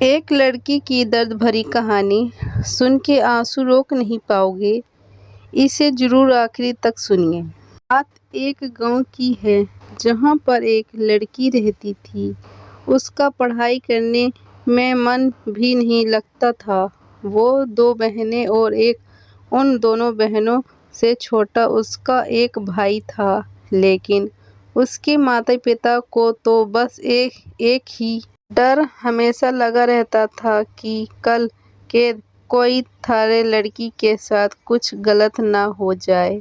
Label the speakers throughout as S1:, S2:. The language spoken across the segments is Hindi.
S1: एक लड़की की दर्द भरी कहानी सुन के आंसू रोक नहीं पाओगे। इसे जरूर आखिरी तक सुनिए। बात एक गांव की है जहां पर एक लड़की रहती थी। उसका पढ़ाई करने में मन भी नहीं लगता था। वो दो बहनें और उन दोनों बहनों से छोटा उसका एक भाई था। लेकिन उसके माता पिता को तो बस एक ही डर हमेशा लगा रहता था कि कल के कोई थारे लड़की के साथ कुछ गलत ना हो जाए।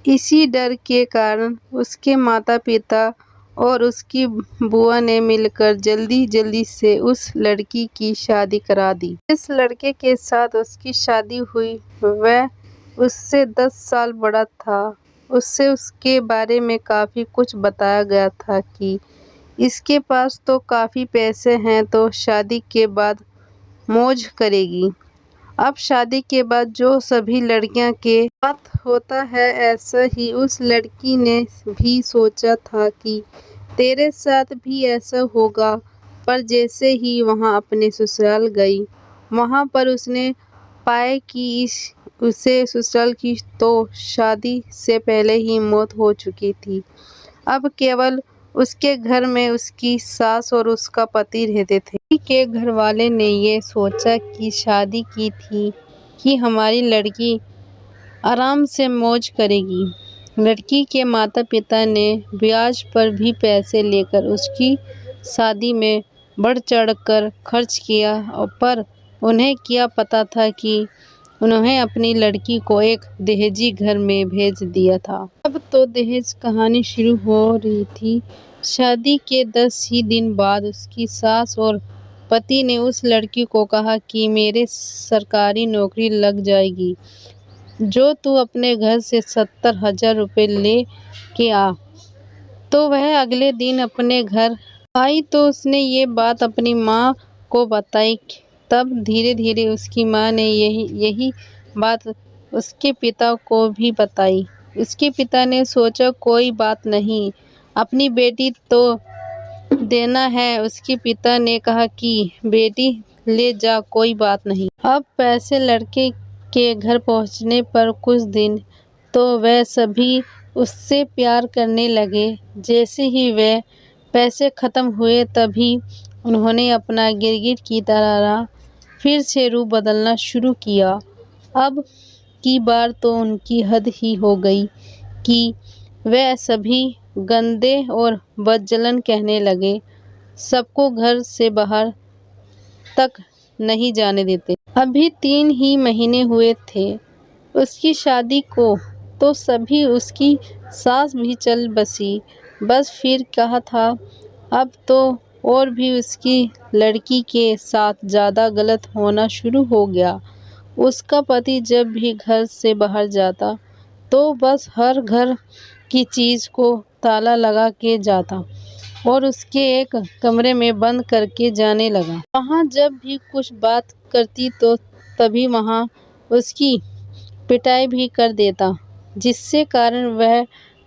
S1: इसी डर के कारण उसके माता पिता और उसकी बुआ ने मिलकर जल्दी जल्दी से उस लड़की की शादी करा दी। जिस लड़के के साथ उसकी शादी हुई वह उससे 10 साल बड़ा था। उससे उसके बारे में काफी कुछ बताया गया था कि इसके पास तो काफी पैसे हैं तो शादी के बाद मौज करेगी। अब शादी के बाद जो सभी लड़कियां के साथ होता है ऐसा ही उस लड़की ने भी सोचा था कि तेरे साथ भी ऐसा होगा। पर जैसे ही वहां अपने ससुराल गई वहां पर उसने पाया कि उसे ससुराल की तो शादी से पहले ही मौत हो चुकी थी। अब केवल उसके घर में उसकी सास और उसका पति रहते थे। लड़की के घर वाले ने ये सोचा कि शादी की थी कि हमारी लड़की आराम से मौज करेगी। लड़की के माता पिता ने ब्याज पर भी पैसे लेकर उसकी शादी में बढ़ चढ़ कर खर्च किया। पर उन्हें क्या पता था कि उन्होंने अपनी लड़की को एक दहेजी घर में भेज दिया था। अब तो दहेज कहानी शुरू हो रही थी। शादी के 10 ही दिन बाद उसकी सास और पति ने उस लड़की को कहा कि मेरे सरकारी नौकरी लग जाएगी जो तू अपने घर से 70,000 रुपये ले के आ। तो वह अगले दिन अपने घर आई तो उसने ये बात अपनी माँ को बताई। तब धीरे धीरे उसकी माँ ने यही बात उसके पिता को भी बताई। उसके पिता ने सोचा कोई बात नहीं, अपनी बेटी तो देना है। उसके पिता ने कहा कि बेटी ले जा, कोई बात नहीं। अब पैसे लड़के के घर पहुंचने पर कुछ दिन तो वह सभी उससे प्यार करने लगे। जैसे ही वह पैसे खत्म हुए तभी उन्होंने अपना गिरगिट की तरह फिर से रूप बदलना शुरू किया। अब की बार तो उनकी हद ही हो गई कि वह सभी गंदे और बदजलन कहने लगे। सबको घर से बाहर तक नहीं जाने देते। अभी 3 ही महीने हुए थे उसकी शादी को तो सभी उसकी सास भी चल बसी। बस फिर कहा था अब तो और भी उसकी लड़की के साथ ज़्यादा गलत होना शुरू हो गया। उसका पति जब भी घर से बाहर जाता तो बस हर घर की चीज़ को ताला लगा के जाता और उसके एक कमरे में बंद करके जाने लगा। वहाँ जब भी कुछ बात करती तो तभी वहाँ उसकी पिटाई भी कर देता, जिससे कारण वह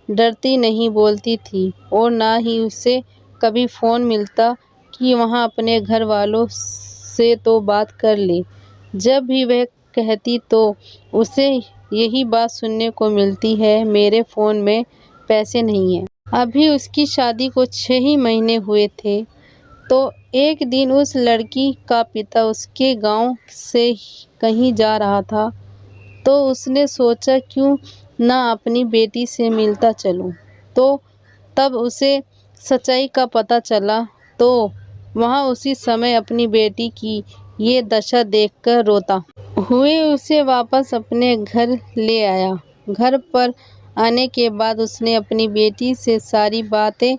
S1: डरती नहीं बोलती थी और ना ही उसे कभी फ़ोन मिलता कि वहाँ अपने घर वालों से तो बात कर ले। जब भी वह कहती तो उसे यही बात सुनने को मिलती है, मेरे फ़ोन में पैसे नहीं हैं। अभी उसकी शादी को 6 ही महीने हुए थे तो एक दिन उस लड़की का पिता उसके गांव से कहीं जा रहा था तो उसने सोचा क्यों ना अपनी बेटी से मिलता चलूं। तो तब उसे सच्चाई का पता चला तो वहाँ उसी समय अपनी बेटी की ये दशा देखकर रोता हुए उसे वापस अपने घर ले आया। घर पर आने के बाद उसने अपनी बेटी से सारी बातें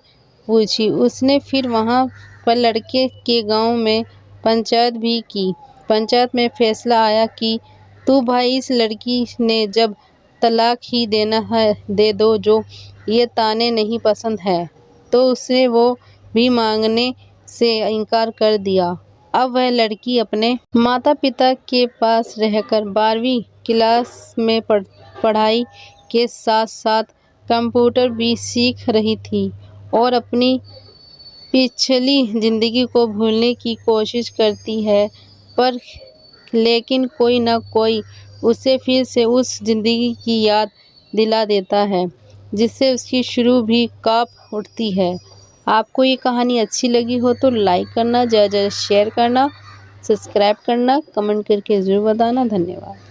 S1: पूछी। उसने फिर वहाँ पर लड़के के गांव में पंचायत भी की। पंचायत में फैसला आया कि तू भाई इस लड़की ने जब तलाक ही देना है दे दो, जो ये ताने नहीं पसंद है। तो उसने वो भी मांगने से इनकार कर दिया। अब वह लड़की अपने माता पिता के पास रहकर 12वीं क्लास में पढ़ाई के साथ साथ कंप्यूटर भी सीख रही थी और अपनी पिछली ज़िंदगी को भूलने की कोशिश करती है, पर लेकिन कोई न कोई उसे फिर से उस ज़िंदगी की याद दिला देता है, जिससे उसकी रूह भी काँप उठती है। आपको ये कहानी अच्छी लगी हो तो लाइक करना, ज़्यादा से ज़्यादा शेयर करना, सब्सक्राइब करना, कमेंट करके ज़रूर बताना। धन्यवाद।